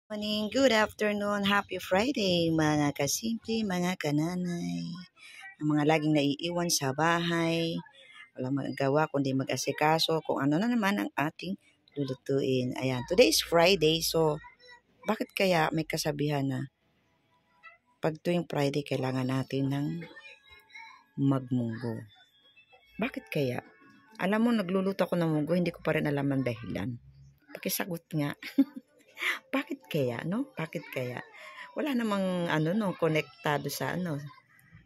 Morning, good afternoon, happy Friday mga kasimple, mga kananay, ang mga laging naiiwan sa bahay, walang magagawa kundi mag-asikaso kung ano na naman ang ating lulutuin. Ayan, today is Friday, so bakit kaya may kasabihan na pag tuwing Friday kailangan natin ng magmunggo? Bakit kaya? Alam mo, nagluluto ako ng munggo, hindi ko pa rin alam ang dahilan. Pakisagot nga. Bakit kaya, no? Bakit kaya? Wala namang konektado sa ano.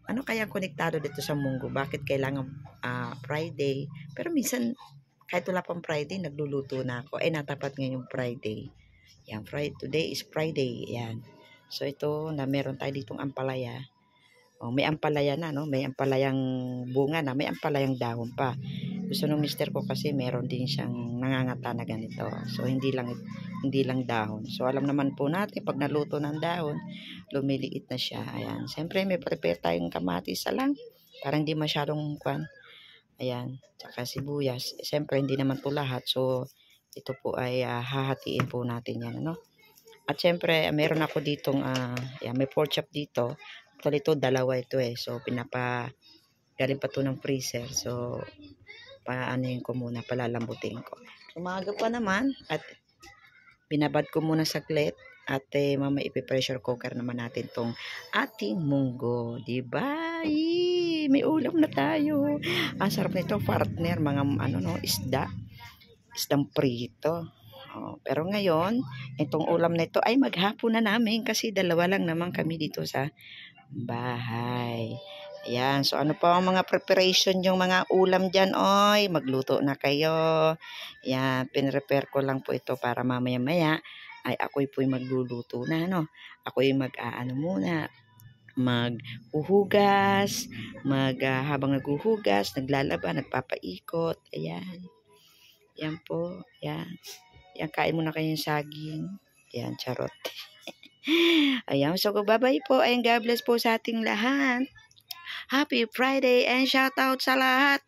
Ano kaya konektado dito sa munggo? Bakit kailangan Friday? Pero minsan kahit wala pang Friday, nagluluto na ako. Natapat ngayong Friday. Yan, today is Friday. Yan. So ito na meron tayo ditong ampalaya. May ampalaya na, no? May ampalayang bunga na, may ampalayang dahon pa. Gusto ng mister ko kasi meron din siyang nangangata na ganito. So hindi lang dahon. So alam naman po natin pag naluto ng dahon, lumiliit na siya. Ayan. Siyempre may prepare tayong kamatis lang para hindi masyadong kwan. Ayan. Tsaka sibuyas. Siyempre hindi naman po lahat. So ito po ay hahatiin po natin yan, ano? At siyempre meron ako ditong may pork chop dito. Actually ito dalawa ito eh. So galing pa to ng freezer. So paanayin ko muna, palalambutin ko. Umaga pa naman at binabad ko muna saglit at mama ipi-pressure cooker naman natin tong ating munggo, diba? May ulam na tayo. Ang sarap nito, partner, mga isdang prito. Pero ngayon, itong ulam na ito ay maghapon na namin kasi dalawa lang naman kami dito sa bahay. Ayan, so ano pa ang mga preparation yung mga ulam dyan, oy, magluto na kayo. Ayan, pinrepare ko lang po ito para mamaya-maya ay ako'y po'y magluluto na, no? Ako'y muna, maghuhugas, habang naghuhugas, naglalaba, nagpapaikot, ayan. Yan po, yan. Yan, kain muna kayong saging. Yan, charot. Ayan, so bye-bye po and God bless po sa ating lahat. Happy Friday and shout out sa lahat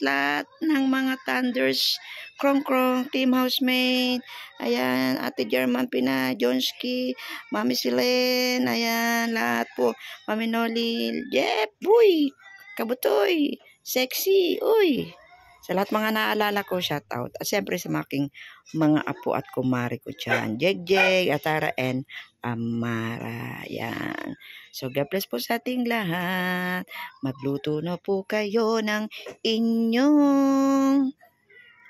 ng mga Thunders, Krong, Team Housemate, ayan, Ate German Pina, Jonski, Mami Silen, ayan, lahat po, Mami Noli, Jeff, boy, Kabutoy, Sexy, uy. Sa lahat mga naalala ko, shout out. At siyempre sa aking mga apo at kumari ko dyan, Jeg, Atara, and Amara. Yan. So, God bless po sa ating lahat. Magluto na po kayo ng inyong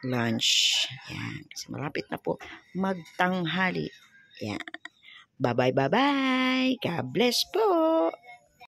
lunch. Yan. Kasi malapit na po magtanghali. Yan. Bye-bye. God bless po.